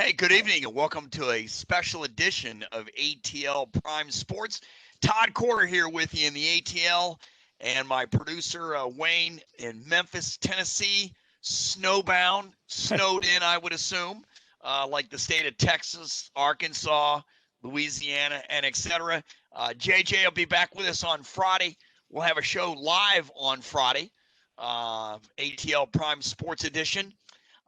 Hey, good evening and welcome to a special edition of ATL Prime Sports. Todd Corder here with you in the ATL and my producer Wayne in Memphis, Tennessee, snowbound, snowed in, I would assume, like the state of Texas, Arkansas, Louisiana, and etc. JJ will be back with us on Friday. We'll have a show live on Friday, ATL Prime Sports Edition.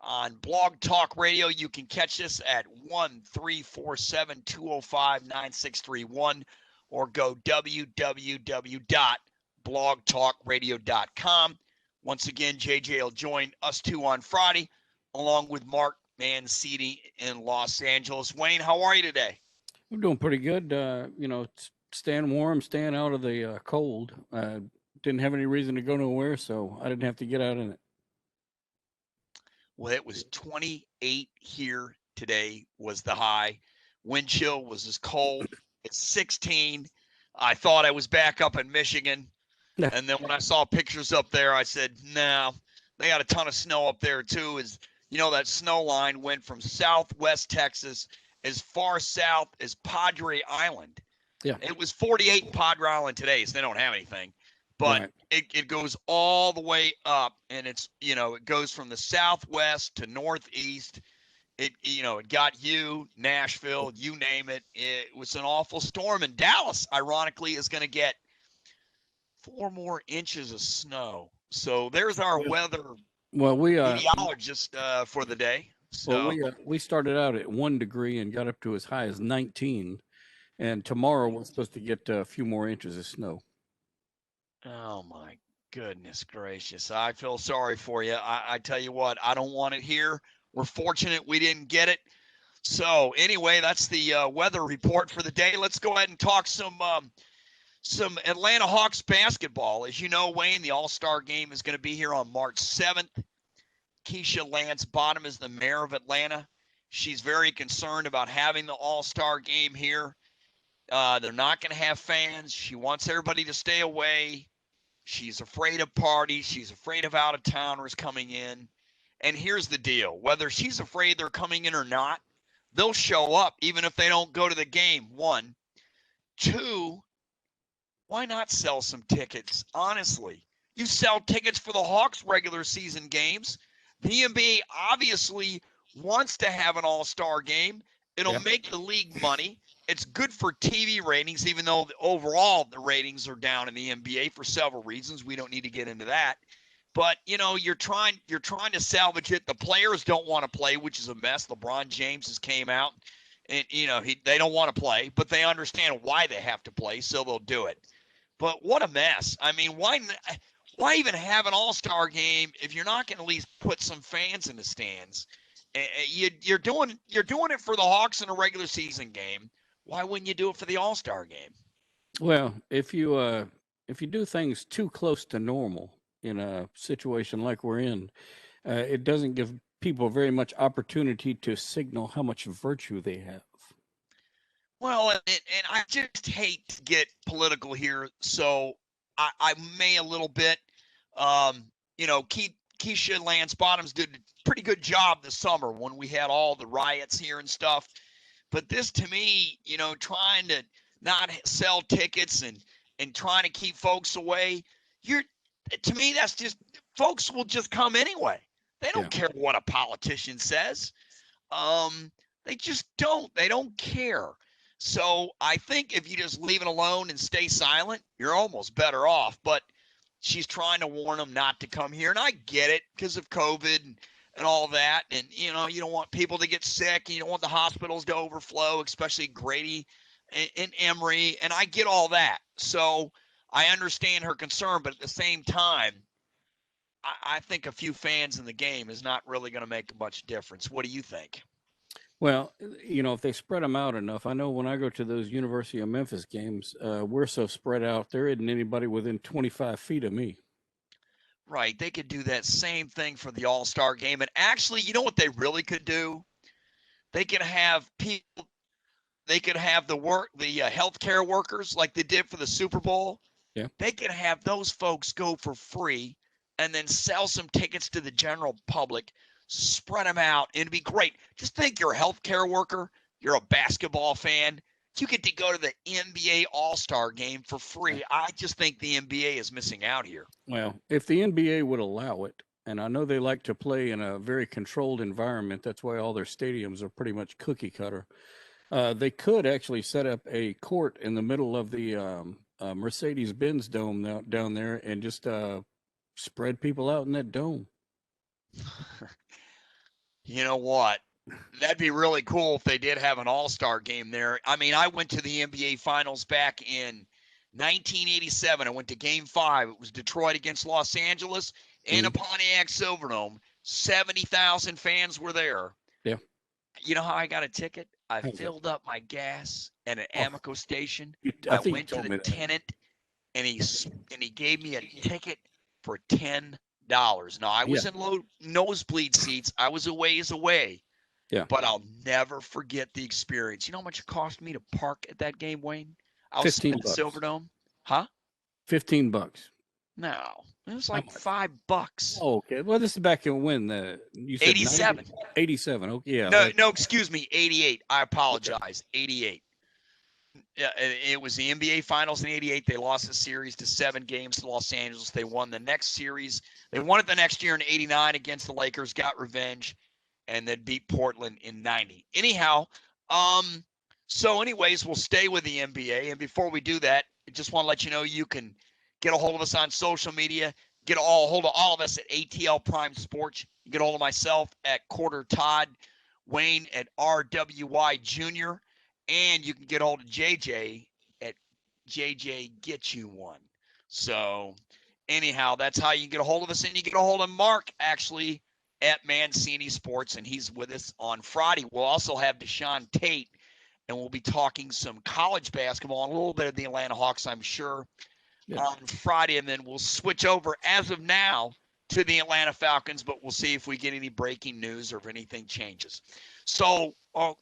On Blog Talk Radio, you can catch us at 1-347-205-9631 or go www.blogtalkradio.com. Once again, JJ will join us two on Friday, along with Mark Mancini in Los Angeles. Wayne, how are you today? I'm doing pretty good. Staying warm, staying out of the cold. Didn't have any reason to go nowhere, so I didn't have to get out in it. Well, it was 28 here today was the high. Wind chill was as cold as 16. I thought I was back up in Michigan. And then when I saw pictures up there, I said, no, they got a ton of snow up there too. That snow line went from southwest Texas as far south as Padre Island. Yeah. It was 48 in Padre Island today, so they don't have anything. But Right. it goes all the way up, and it goes from the southwest to northeast. It got Nashville, you name it. It was an awful storm, and Dallas, ironically, is going to get 4 more inches of snow. So there's our weather meteorologist for the day. So we started out at 1 degree and got up to as high as 19, and tomorrow we're supposed to get a few more inches of snow. Oh, my goodness gracious. I feel sorry for you. I tell you what, I don't want it here. We're fortunate we didn't get it. So anyway, that's the weather report for the day. Let's go ahead and talk some Atlanta Hawks basketball. As you know, Wayne, the All-Star game is going to be here on March 7th. Keisha Lance Bottom is the mayor of Atlanta. She's very concerned about having the All-Star game here. They're not going to have fans. She wants everybody to stay away. She's afraid of parties. She's afraid of out-of-towners coming in. And here's the deal. Whether she's afraid they're coming in or not, they'll show up even if they don't go to the game, 1. 2, why not sell some tickets? Honestly, you sell tickets for the Hawks regular season games. The NBA obviously wants to have an all-star game. It'll make the league money. It's good for TV ratings, even though overall the ratings are down in the NBA for several reasons. We don't need to get into that. But, you're trying to salvage it. The players don't want to play, which is a mess. LeBron James has came out and, they don't want to play, but they understand why they have to play, so they'll do it. But what a mess. I mean, why even have an all-star game if you're not going to at least put some fans in the stands? You're doing it for the Hawks in a regular season game. Why wouldn't you do it for the All-Star game? Well, if you do things too close to normal in a situation like we're in, it doesn't give people very much opportunity to signal how much virtue they have. Well, and I just hate to get political here, so I may a little bit. Keisha Lance Bottoms did a pretty good job this summer when we had all the riots here and stuff. But this, to me, trying to not sell tickets and trying to keep folks away, to me, that's just folks will just come anyway. They don't care what a politician says. They just don't. They don't care. So I think if you just leave it alone and stay silent, you're almost better off. But she's trying to warn them not to come here. And I get it because of COVID and all that. And, you don't want people to get sick. And you don't want the hospitals to overflow, especially Grady and Emory. And I get all that. So I understand her concern. But at the same time, I think a few fans in the game is not really going to make much difference. What do you think? Well, if they spread them out enough, I know when I go to those University of Memphis games, we're so spread out, there isn't anybody within 25 feet of me. Right. They could do that same thing for the All-Star game. And actually, you know what they really could do? They could have people, they could have the healthcare workers like they did for the Super Bowl. Yeah. They could have those folks go for free and then sell some tickets to the general public spread them out, and it'd be great. Just think you're a healthcare worker, you're a basketball fan, you get to go to the NBA All-Star game for free. I just think the NBA is missing out here. Well, if the NBA would allow it, and I know they like to play in a very controlled environment, that's why all their stadiums are pretty much cookie cutter. They could actually set up a court in the middle of the Mercedes-Benz dome down there and just spread people out in that dome. You know what? That'd be really cool if they did have an all-star game there. I mean, I went to the NBA Finals back in 1987. I went to Game 5. It was Detroit against Los Angeles in a Pontiac Silverdome. 70,000 fans were there. Yeah. You know how I got a ticket? I filled up my gas at an Amoco station. I went to the tenant, and he gave me a ticket for $10. Now, I was in low nosebleed seats. I was a ways away. Yeah. But I'll never forget the experience. You know how much it cost me to park at that game, Wayne? I was in the Silverdome. Huh? $15. No. It was like $5. Oh, okay. Well, this is back in when you said 87. 87. Okay, yeah. No, excuse me, 88. I apologize. 88. Yeah, it was the NBA Finals in 88. They lost the series to 7 games to Los Angeles. They won the next series. They won it the next year in 89 against the Lakers, got revenge, and then beat Portland in 90. Anyhow, so anyways, we'll stay with the NBA. And before we do that, I just want to let you know you can get a hold of us on social media. Get a hold of all of us at ATL Prime Sports. You get a hold of myself at Corder Todd, Wayne at RWY Jr., and you can get a hold of JJ at JJ Get You One. So anyhow, that's how you get a hold of us. And you get a hold of Mark, actually, at Mancini Sports, and he's with us on Friday. We'll also have Deshaun Tate, and we'll be talking some college basketball and a little bit of the Atlanta Hawks, I'm sure, on Friday. And then we'll switch over, as of now, to the Atlanta Falcons, but we'll see if we get any breaking news or if anything changes. So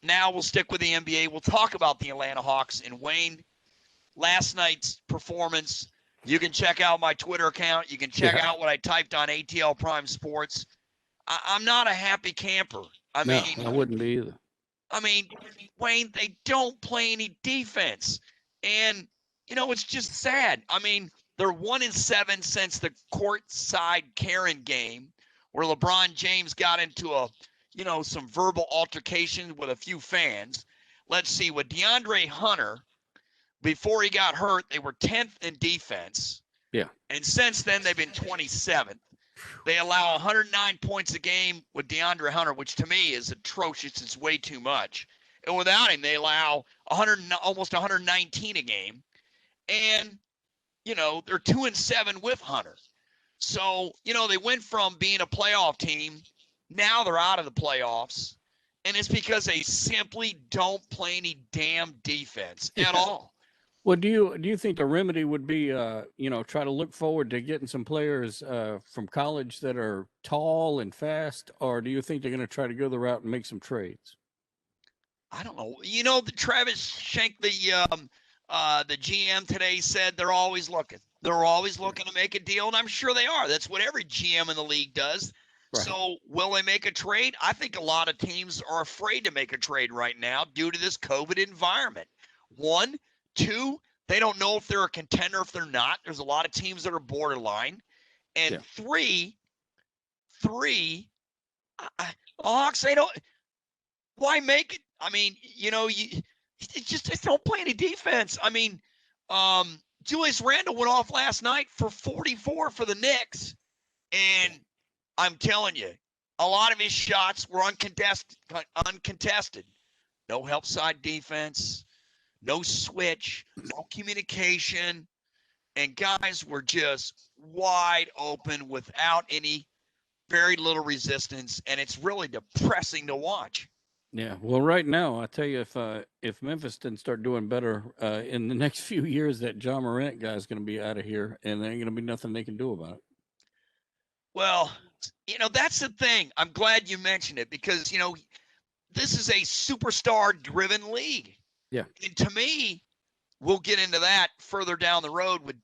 now we'll stick with the NBA. We'll talk about the Atlanta Hawks. And Wayne, last night's performance, you can check out my Twitter account. You can check out what I typed on ATL Prime Sports. I'm not a happy camper. I mean, I wouldn't be either. I mean, Wayne, they don't play any defense. And, you know, it's just sad. I mean, they're 1-7 since the courtside Karen game where LeBron James got into some verbal altercation with a few fans. Let's see, with DeAndre Hunter, before he got hurt, they were 10th in defense. Yeah. And since then, they've been 27th. They allow 109 points a game with DeAndre Hunter, which to me is atrocious. It's way too much. And without him, they allow almost 119 a game. And, you know, they're 2-7 with Hunter. So, you know, they went from being a playoff team. Now they're out of the playoffs. And it's because they simply don't play any damn defense at all. Well, do you think the remedy would be, try to look forward to getting some players from college that are tall and fast, or do you think they're going to try to go the route and make some trades? I don't know. You know, Travis Schenck, the GM today, said they're always looking. They're always looking to make a deal, and I'm sure they are. That's what every GM in the league does. Right. So will they make a trade? I think a lot of teams are afraid to make a trade right now due to this COVID environment. 1, 2, they don't know if they're a contender, if they're not. There's a lot of teams that are borderline. And 3, Hawks, they don't – why make it? I mean, you know, just don't play any defense. I mean, Julius Randle went off last night for 44 for the Knicks. And I'm telling you, a lot of his shots were uncontested. No help side defense. No switch, no communication, and guys were just wide open without very little resistance, and it's really depressing to watch. Yeah, well, right now, I tell you, if Memphis didn't start doing better in the next few years, that John Morant guy is going to be out of here, and there ain't going to be nothing they can do about it. Well, you know, that's the thing. I'm glad you mentioned it because, you know, this is a superstar-driven league. Yeah. And to me, we'll get into that further down the road with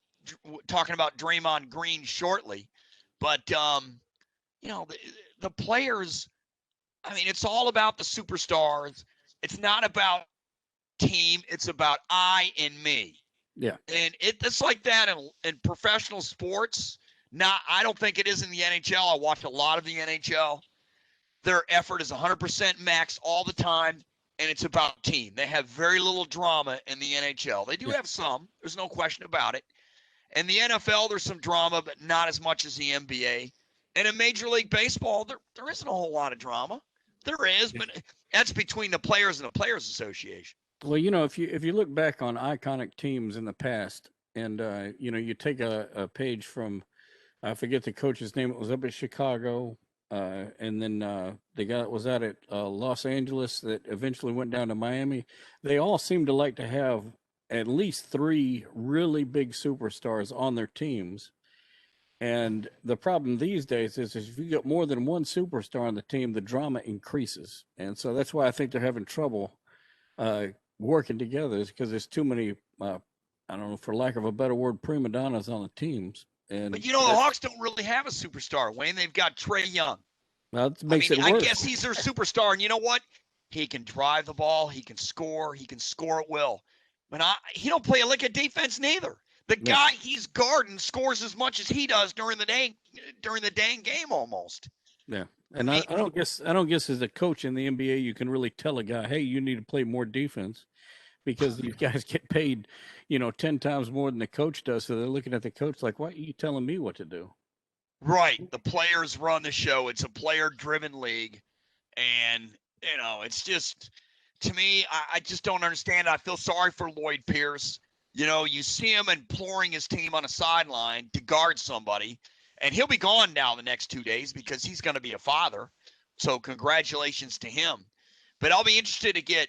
talking about Draymond Green shortly. But, you know, the players I mean, it's all about the superstars. It's not about team. It's about I and me. Yeah. And it's like that in professional sports. Now, I don't think it is in the NHL. I watch a lot of the NHL. Their effort is 100% max all the time, and it's about team. They have very little drama in the NHL. They do have some. There's no question about it. In the NFL, there's some drama, but not as much as the NBA. And in Major League Baseball, there isn't a whole lot of drama. There is, but that's between the players and the Players Association. Well, if you look back on iconic teams in the past, and you take a page from, I forget the coach's name. It was up at Chicago, and then the guy that was out at Los Angeles that eventually went down to Miami. They all seem to like to have at least 3 really big superstars on their teams. And the problem these days is if you get more than one superstar on the team, the drama increases. And so that's why I think they're having trouble working together, is because there's too many, I don't know, for lack of a better word, prima donnas on the teams. And but the Hawks don't really have a superstar, Wayne. They've got Trae Young. Well, that makes it worse. I guess he's their superstar. And you know what? He can drive the ball. He can score. He can score at will. But he don't play a lick of defense neither. The guy he's guarding scores as much as he does during the dang game almost. Yeah. And I don't guess as a coach in the NBA you can really tell a guy, hey, you need to play more defense, because these guys get paid, 10 times more than the coach does. So they're looking at the coach like, why are you telling me what to do? Right. The players run the show. It's a player-driven league. And, it's just, to me, I just don't understand. I feel sorry for Lloyd Pierce. You see him imploring his team on a sideline to guard somebody, and he'll be gone now the next 2 days because he's going to be a father. So congratulations to him. But I'll be interested to get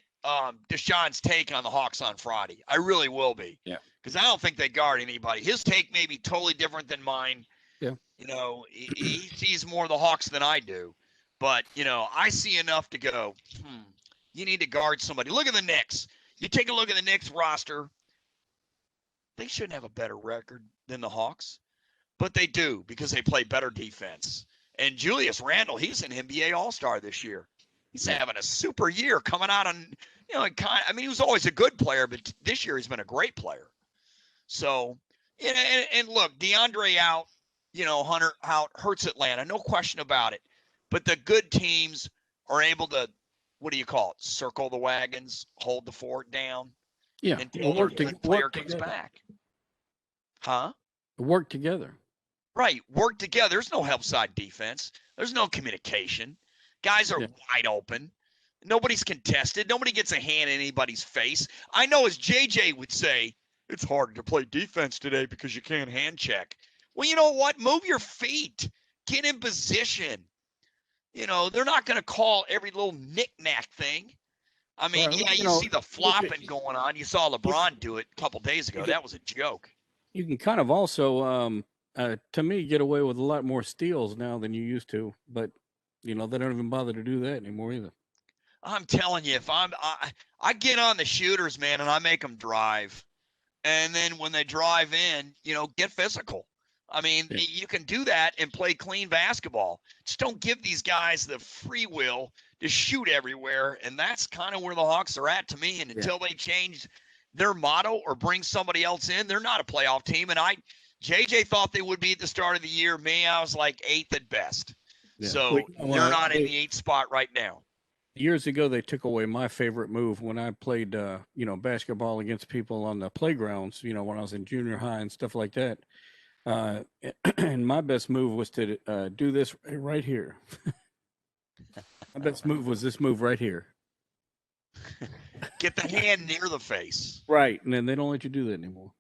Deshaun's take on the Hawks on Friday. I really will be. Yeah. Because I don't think they guard anybody. His take may be totally different than mine. Yeah. He sees more of the Hawks than I do. But, I see enough to go, you need to guard somebody. Look at the Knicks. You take a look at the Knicks roster. They shouldn't have a better record than the Hawks, but they do because they play better defense. And Julius Randle, he's an NBA All-Star this year. He's having a super year coming out on, he was always a good player, but this year he's been a great player. So, and look, DeAndre out, Hunter out hurts Atlanta, no question about it. But the good teams are able to, circle the wagons, hold the fort down. Yeah, until the good player comes back. Huh? Work together. Right, work together. There's no help side defense. There's no communication. Guys are wide open. Nobody's contested. Nobody gets a hand in anybody's face. I know, as JJ would say, it's harder to play defense today because you can't hand check. Well, you know what? Move your feet. Get in position. They're not going to call every little knick-knack thing. I mean, you see the flopping going on. You saw LeBron do it a couple days ago. That was a joke. You can kind of also, to me, get away with a lot more steals now than you used to. But, they don't even bother to do that anymore either. I'm telling you, if I get on the shooters, man, and I make them drive. And then when they drive in, get physical. I mean, you can do that and play clean basketball. Just don't give these guys the free will to shoot everywhere. And that's kind of where the Hawks are at to me. And until they change their motto or bring somebody else in, they're not a playoff team. And JJ thought they would be at the start of the year. Me, I was like 8th at best. Yeah. So they're not in the 8th spot right now. Years ago, they took away my favorite move when I played, basketball against people on the playgrounds, when I was in junior high and stuff like that. And my best move was to do this right here. My best move was this move right here. Get the hand near the face. Right. And then they don't let you do that anymore.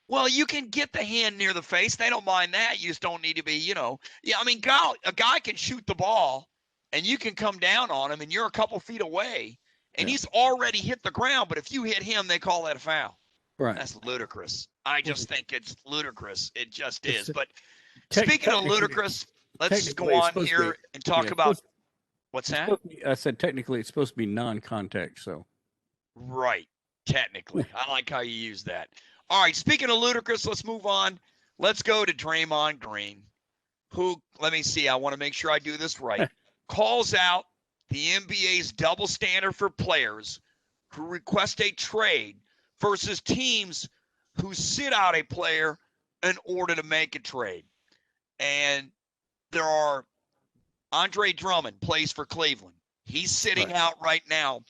Well, you can get the hand near the face. They don't mind that. You just don't need to be, a guy can shoot the ball and you can come down on him and you're a couple feet away and he's already hit the ground. But if you hit him, they call that a foul. Right. That's ludicrous. I just think it's ludicrous. It just is. But speaking of ludicrous, let's just go on here and talk about what's that? I said technically it's supposed to be non-contact. So. Right. Technically. I like how you use that. All right. Speaking of ludicrous, let's move on. Let's go to Draymond Green, who, let me see. I want to make sure I do this right. calls out the NBA's double standard for players who request a trade versus teams who sit out a player in order to make a trade. And there are Andre Drummond plays for Cleveland. He's sitting out right now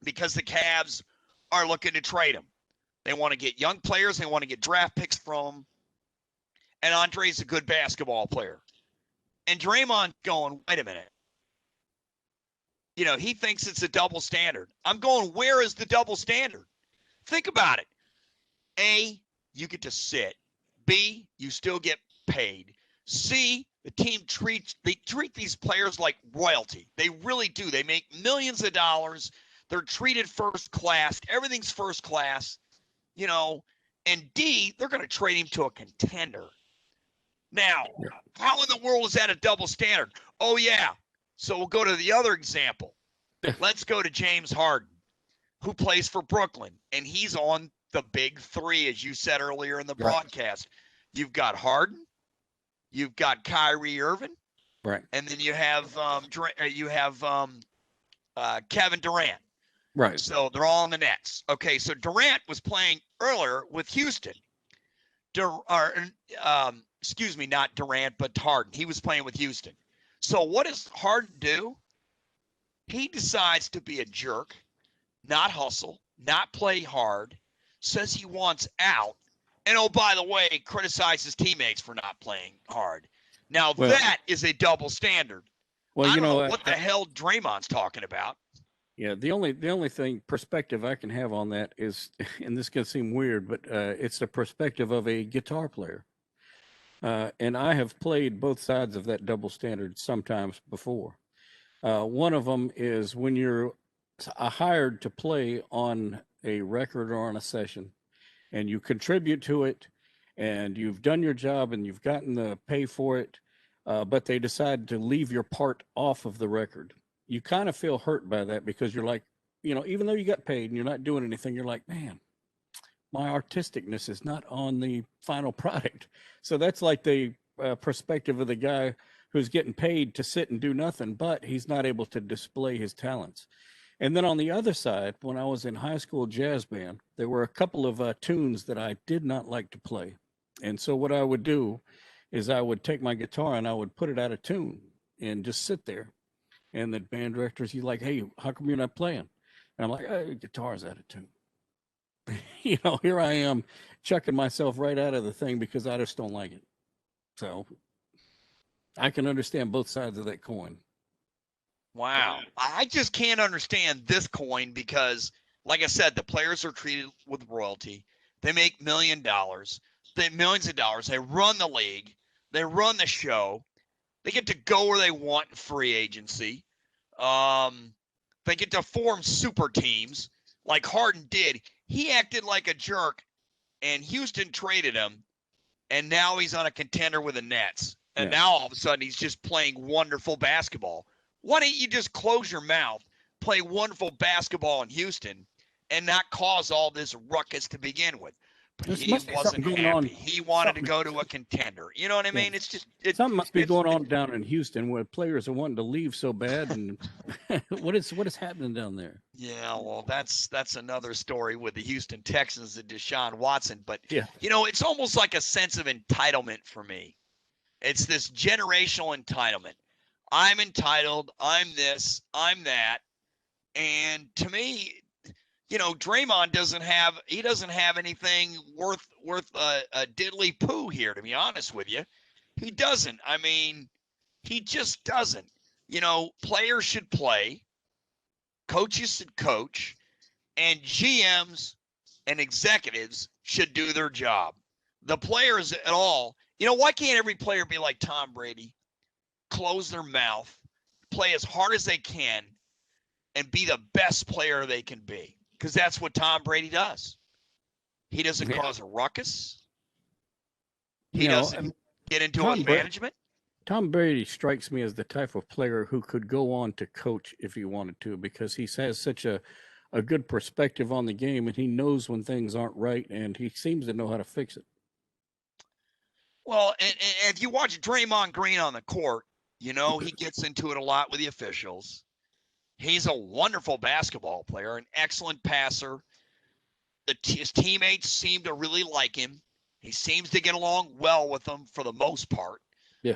because the Cavs are looking to trade him. They want to get young players. They want to get draft picks from him. And Andre's a good basketball player. And Draymond going, wait a minute. You know, he thinks it's a double standard. I'm going, where is the double standard? Think about it. A, you get to sit. B, you still get paid. C, the team treat these players like royalty. They really do. They make millions of dollars. They're treated first class. Everything's first class, you know. And D, they're going to trade him to a contender. Now, how in the world is that a double standard? Oh, yeah. So we'll go to the other example. Let's go to James Harden, who plays for Brooklyn, and he's on the big three, as you said earlier in the broadcast. You've got Harden, you've got Kyrie Irving, right, and then you have Kevin Durant. Right. So they're all in the Nets. Okay, so Durant was playing earlier with Houston. Excuse me, not Durant, but Harden. He was playing with Houston. So what does Harden do? He decides to be a jerk, not hustle, not play hard, says he wants out, and oh, by the way, criticizes teammates for not playing hard. Now, that is a double standard. Well, I don't know what the hell Draymond's talking about. Yeah, the only thing perspective I can have on that is, and this can seem weird, but it's the perspective of a guitar player. And I have played both sides of that double standard sometimes before. One of them is when you're hired to play on a record or on a session, and you contribute to it, and you've done your job, and you've gotten the pay for it, but they decide to leave your part off of the record. You kind of feel hurt by that because you're like, you know, even though you got paid and you're not doing anything, you're like, man, my artisticness is not on the final product. So that's like the perspective of the guy who's getting paid to sit and do nothing, but he's not able to display his talents. And then on the other side, when I was in high school jazz band, there were a couple of tunes that I did not like to play. And so what I would do is I would take my guitar and I would put it out of tune and just sit there. And the band directors, he's like, hey, how come you're not playing? And I'm like, hey, guitar's out of tune. You know, here I am chucking myself right out of the thing because I just don't like it. So I can understand both sides of that coin. Wow. I just can't understand this coin because, like I said, the players are treated with royalty. They make millions of dollars. They run the league. They run the show. They get to go where they want in free agency. They get to form super teams like Harden did. He acted like a jerk, and Houston traded him, and now he's on a contender with the Nets. And now all of a sudden he's just playing wonderful basketball. Why don't you just close your mouth, play wonderful basketball in Houston, and not cause all this ruckus to begin with? But he wasn't happy. He wanted to go to a contender. You know what I mean? It's just something must be going on down in Houston where players are wanting to leave so bad. And what is happening down there? Yeah, well, that's another story with the Houston Texans and Deshaun Watson. But you know, it's almost like a sense of entitlement for me. It's this generational entitlement. I'm entitled. I'm this. I'm that. And to me, you know, Draymond doesn't have anything worth a diddly poo here, to be honest with you. He doesn't. I mean, he just doesn't. You know, players should play, coaches should coach, and GMs and executives should do their job. The players at all, you know, why can't every player be like Tom Brady, close their mouth, play as hard as they can, and be the best player they can be? Because that's what Tom Brady does. He doesn't cause a ruckus. He doesn't get into a management. Tom Brady strikes me as the type of player who could go on to coach if he wanted to, because he has such a good perspective on the game, and he knows when things aren't right, and he seems to know how to fix it. Well, and if you watch Draymond Green on the court, He gets into it a lot with the officials. He's a wonderful basketball player, an excellent passer. His teammates seem to really like him. He seems to get along well with them for the most part. Yeah.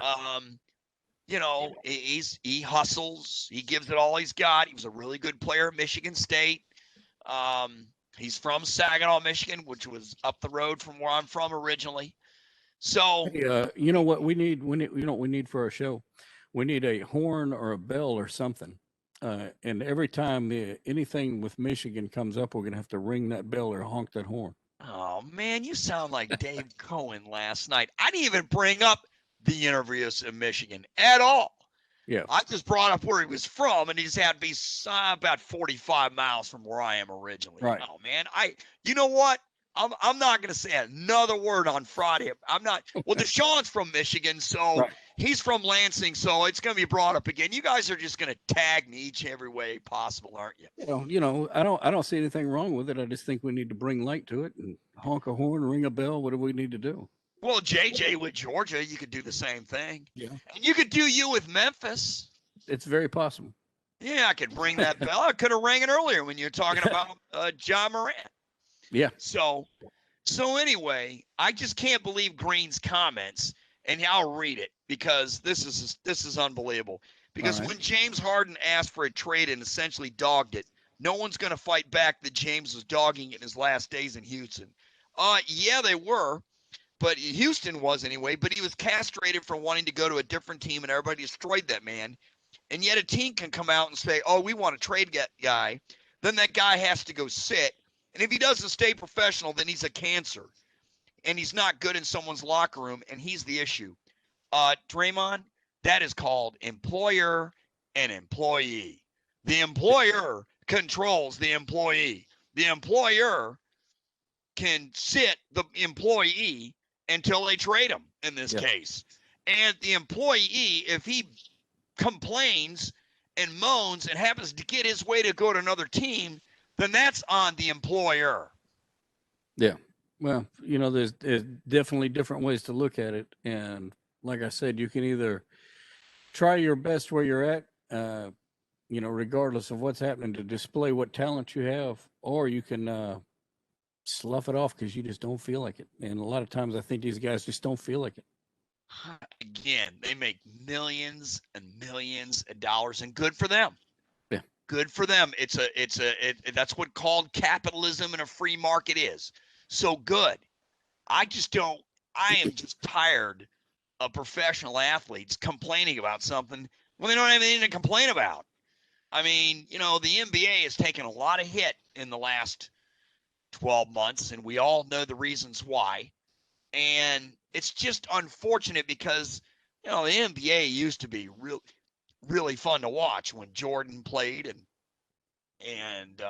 He hustles. He gives it all he's got. He was a really good player at Michigan State. He's from Saginaw, Michigan, which was up the road from where I'm from originally. So, hey, you know what we need? You know what we need for our show? We need a horn or a bell or something. And every time anything with Michigan comes up, we're going to have to ring that bell or honk that horn. oh man, you sound like Dave Cohen last night. I didn't even bring up the interviews in Michigan at all. Yeah. I just brought up where he was from, and he just had to be about 45 miles from where I am originally. Right. Oh man, you know what? I'm not going to say another word on Friday. I'm not. Well, Deshaun's from Michigan, so Right. he's from Lansing, so it's going to be brought up again. You guys are just going to tag me each and every way possible, aren't you? I don't see anything wrong with it. I just think we need to bring light to it and honk a horn, ring a bell. What do we need to do? Well, JJ with Georgia, you could do the same thing. Yeah. And you could do you with Memphis. It's very possible. Yeah, I could ring that bell. I could have rang it earlier when you were talking about John Morant. Yeah. So anyway, I just can't believe Green's comments, and I'll read it because this is unbelievable. Because when James Harden asked for a trade and essentially dogged it, no one's going to fight back that James was dogging it in his last days in Houston. Yeah, they were. But Houston was anyway, but he was castrated for wanting to go to a different team, and everybody destroyed that man. And yet a team can come out and say, oh, we want to trade that guy. Then that guy has to go sit. And if he doesn't stay professional, then he's a cancer. And he's not good in someone's locker room, and he's the issue. Draymond, that is called employer and employee. The employer controls the employee. The employer can sit the employee until they trade him in this case. And the employee, if he complains and moans and happens to get his way to go to another team, then that's on the employer. Yeah. Well, there's definitely different ways to look at it. And like I said, you can either try your best where you're at, regardless of what's happening, to display what talent you have, or you can slough it off because you just don't feel like it. And a lot of times I think these guys just don't feel like it. Again, they make millions and millions of dollars, and good for them. Yeah. Good for them. That's what called capitalism and a free market is. So good. I am just tired of professional athletes complaining about something when they don't have anything to complain about. I mean, the NBA has taken a lot of hit in the last 12 months, and we all know the reasons why. And it's just unfortunate because, the NBA used to be really fun to watch when Jordan played and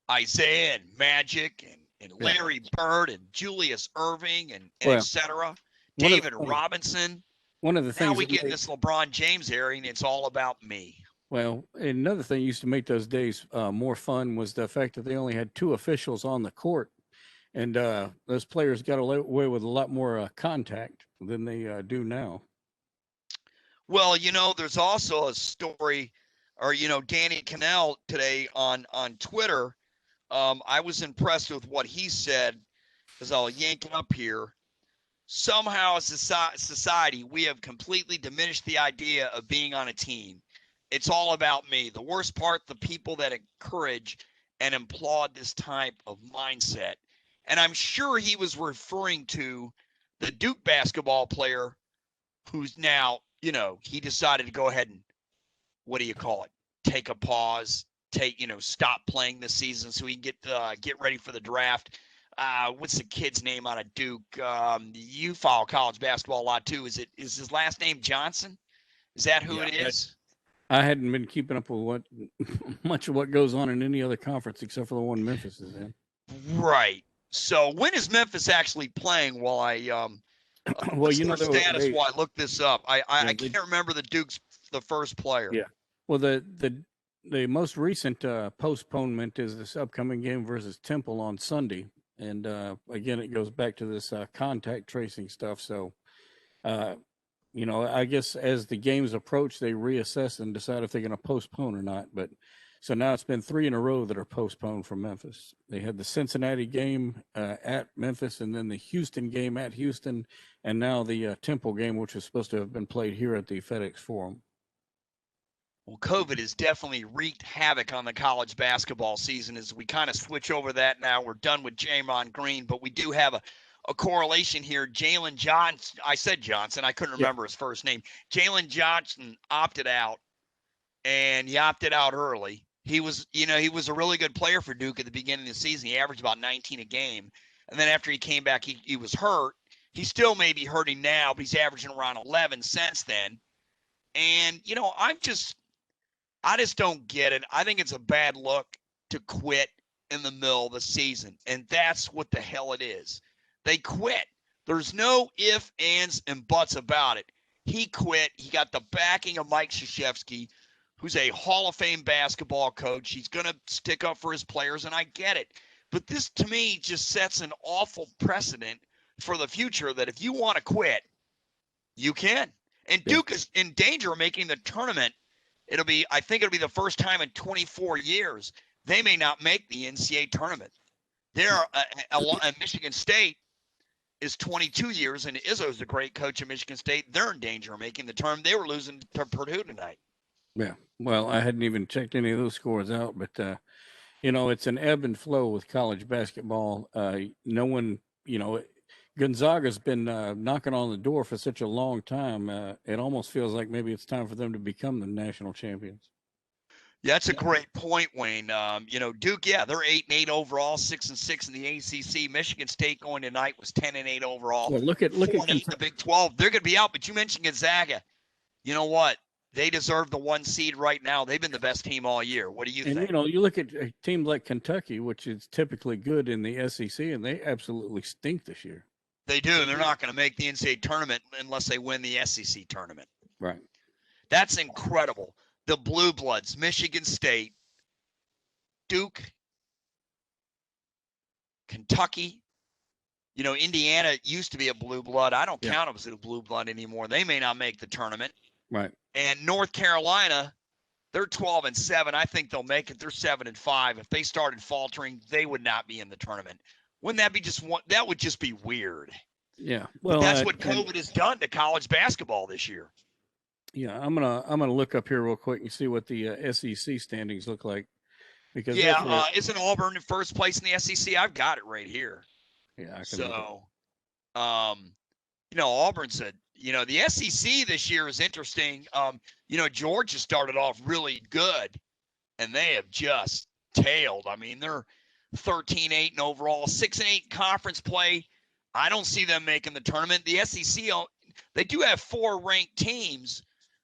Isaiah and Magic and Larry Bird and Julius Irving and et cetera. David Robinson. One of the things now we get in this LeBron James area, and it's all about me. Well, another thing used to make those days more fun was the fact that they only had two officials on the court, and those players got away with a lot more contact than they do now. Well, there's also a story, or Danny Cannell today on Twitter. I was impressed with what he said, because I'll yank it up here. Somehow, as a society, we have completely diminished the idea of being on a team. It's all about me. The worst part, the people that encourage and applaud this type of mindset. And I'm sure he was referring to the Duke basketball player who's now, he decided to go ahead and, take a pause, stop playing this season so he can get ready for the draft. What's the kid's name out of Duke? You follow college basketball a lot too. Is his last name Johnson? Is that who it is? I hadn't been keeping up with much of what goes on in any other conference except for the one Memphis is in. Right. So when is Memphis actually playing? While I well, status while I look this up. I can't remember the first player. Yeah. Well, the most recent postponement is this upcoming game versus Temple on Sunday, and again, it goes back to this contact tracing stuff. So I guess as the games approach, they reassess and decide if they're going to postpone or not. But so now it's been 3 in a row that are postponed from Memphis. They had the Cincinnati game at Memphis, and then the Houston game at Houston, and now the Temple game, which was supposed to have been played here at the FedEx Forum. Well, COVID has definitely wreaked havoc on the college basketball season as we kind of switch over that now. We're done with Jamon Green, but we do have a correlation here. Jalen Johnson, I said Johnson, I couldn't remember his first name. Jalen Johnson opted out, and he opted out early. He was a really good player for Duke at the beginning of the season. He averaged about 19 a game. And then after he came back, he was hurt. He still may be hurting now, but he's averaging around 11 since then. And, I just don't get it. I think it's a bad look to quit in the middle of the season. And that's what the hell it is. They quit. There's no ifs, ands, and buts about it. He quit. He got the backing of Mike Krzyzewski, who's a Hall of Fame basketball coach. He's going to stick up for his players, and I get it. But this, to me, just sets an awful precedent for the future that if you want to quit, you can. And Duke is in danger of making the tournament. I think it'll be the first time in 24 years they may not make the NCAA tournament. Michigan State is 22 years, and Izzo's a great coach at Michigan State. They're in danger of making the tournament. They were losing to Purdue tonight. Yeah, well, I hadn't even checked any of those scores out, but it's an ebb and flow with college basketball. No one, Gonzaga's been knocking on the door for such a long time. It almost feels like maybe it's time for them to become the national champions. Yeah, that's a great point, Wayne. Duke, they're 8-8 overall, 6-6 in the ACC. Michigan State going tonight was 10-8 overall. Well, look at the Big 12. They're going to be out, but you mentioned Gonzaga. You know what? They deserve the 1 seed right now. They've been the best team all year. What do you think? And, you look at a team like Kentucky, which is typically good in the SEC, and they absolutely stink this year. They do. They're not going to make the NCAA tournament unless they win the SEC tournament. Right. That's incredible. The Blue Bloods, Michigan State, Duke, Kentucky. Indiana used to be a blue blood. I don't count them as a blue blood anymore. They may not make the tournament. Right. And North Carolina, they're 12-7. I think they'll make it. They're 7-5. If they started faltering, they would not be in the tournament. Wouldn't that be that would just be weird. Yeah. Well, but that's what COVID has done to college basketball this year. Yeah, I'm gonna look up here real quick and see what the SEC standings look like. Because isn't Auburn in first place in the SEC? I've got it right here. Yeah. Auburn's the SEC this year is interesting. Georgia started off really good, and they have just tailed. I mean, they're 13-8 in overall, 6-8 conference play. I don't see them making the tournament. The SEC, they do have 4 ranked teams,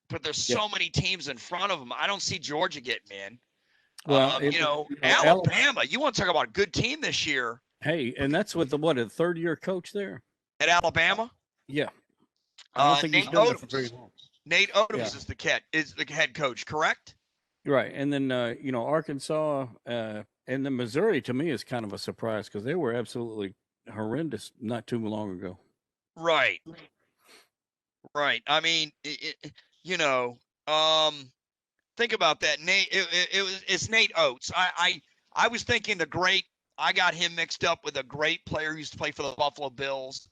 but there's so many teams in front of them. I don't see Georgia getting in. Well, Alabama, you want to talk about a good team this year. Hey, and that's with a third-year coach there? At Alabama? Yeah. I don't think Nate he's done it for Odoms. very long. Nate Odoms is the head coach, correct? Right. And then, Arkansas and then Missouri, to me, is kind of a surprise because they were absolutely horrendous not too long ago. Right. I mean, think about that. Nate, it's Nate Oates. I was thinking I got him mixed up with a great player who used to play for the Buffalo Bills,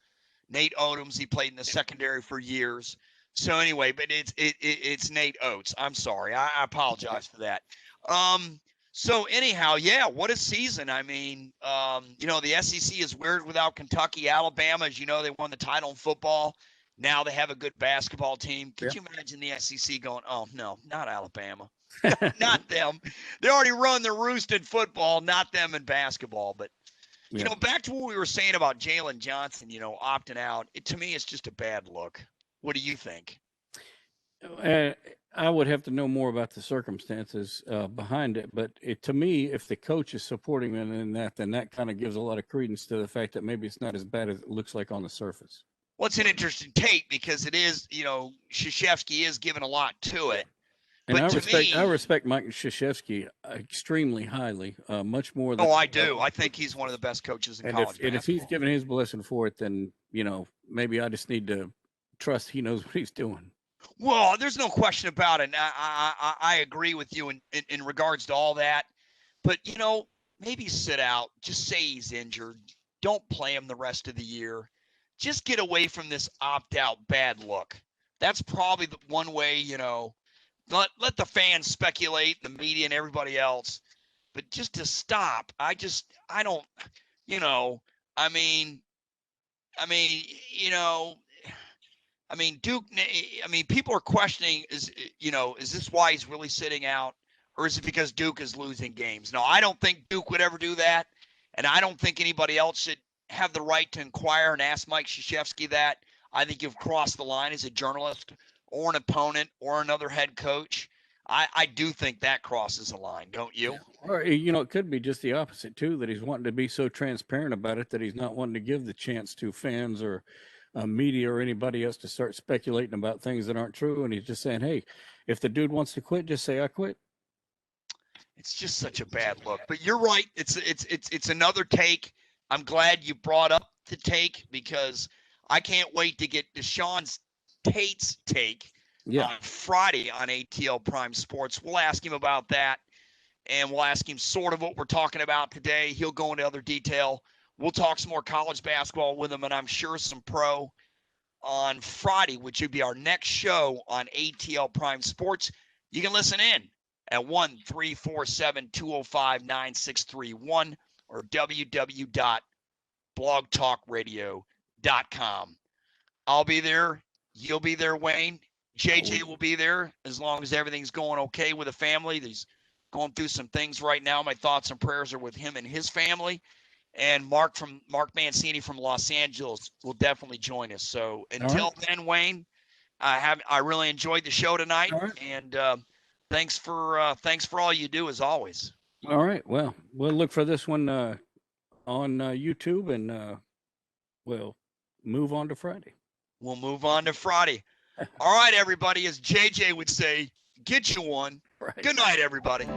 Nate Odoms. He played in the secondary for years. So anyway, but it's Nate Oates. I'm sorry. I apologize for that. So anyhow, what a season. I mean, the SEC is weird without Kentucky. Alabama, as you know, they won the title in football. Now they have a good basketball team. Could you imagine the SEC going, oh, no, not Alabama. Not them. They already run the roost in football, not them in basketball. But, back to what we were saying about Jalen Johnson, opting out. To me, it's just a bad look. What do you think? I would have to know more about the circumstances behind it. But to me, if the coach is supporting him in that, then that kind of gives a lot of credence to the fact that maybe it's not as bad as it looks like on the surface. Well, it's an interesting take because it is, Krzyzewski is giving a lot to it. And I respect Mike Krzyzewski extremely highly, much more than. Oh, I do. I think he's one of the best coaches in college basketball. And if he's given his blessing for it, then maybe I just need to trust he knows what he's doing. Well, there's no question about it. And I agree with you in regards to all that. But, maybe sit out. Just say he's injured. Don't play him the rest of the year. Just get away from this opt-out bad look. That's probably the one way, let the fans speculate, the media and everybody else. But just to stop, I don't, I mean, Duke, people are questioning, is this why he's really sitting out? Or is it because Duke is losing games? No, I don't think Duke would ever do that. And I don't think anybody else should have the right to inquire and ask Mike Krzyzewski that. I think you've crossed the line as a journalist or an opponent or another head coach. I do think that crosses the line, don't you? Or, it could be just the opposite, too, that he's wanting to be so transparent about it that he's not wanting to give the chance to fans or media or anybody else to start speculating about things that aren't true. And he's just saying, hey, if the dude wants to quit, just say I quit. It's just such a bad look. But you're right. It's another take. I'm glad you brought up the take because I can't wait to get Deshaun Tate's take on Friday on ATL Prime Sports. We'll ask him about that, and we'll ask him sort of what we're talking about today. He'll go into other detail. We'll talk some more college basketball with him, and I'm sure some pro on Friday, which would be our next show on ATL Prime Sports. You can listen in at 1-347-205-9631 or www.blogtalkradio.com. I'll be there. You'll be there, Wayne. JJ will be there as long as everything's going okay with the family. He's going through some things right now. My thoughts and prayers are with him and his family. And Mark Mancini from Los Angeles will definitely join us. So until then, Wayne, I really enjoyed the show tonight, and thanks for all you do as always. All right, well, we'll look for this one on YouTube, and we'll move on to Friday. We'll move on to Friday. All right, everybody, as JJ would say, get you one. Right. Good night, everybody.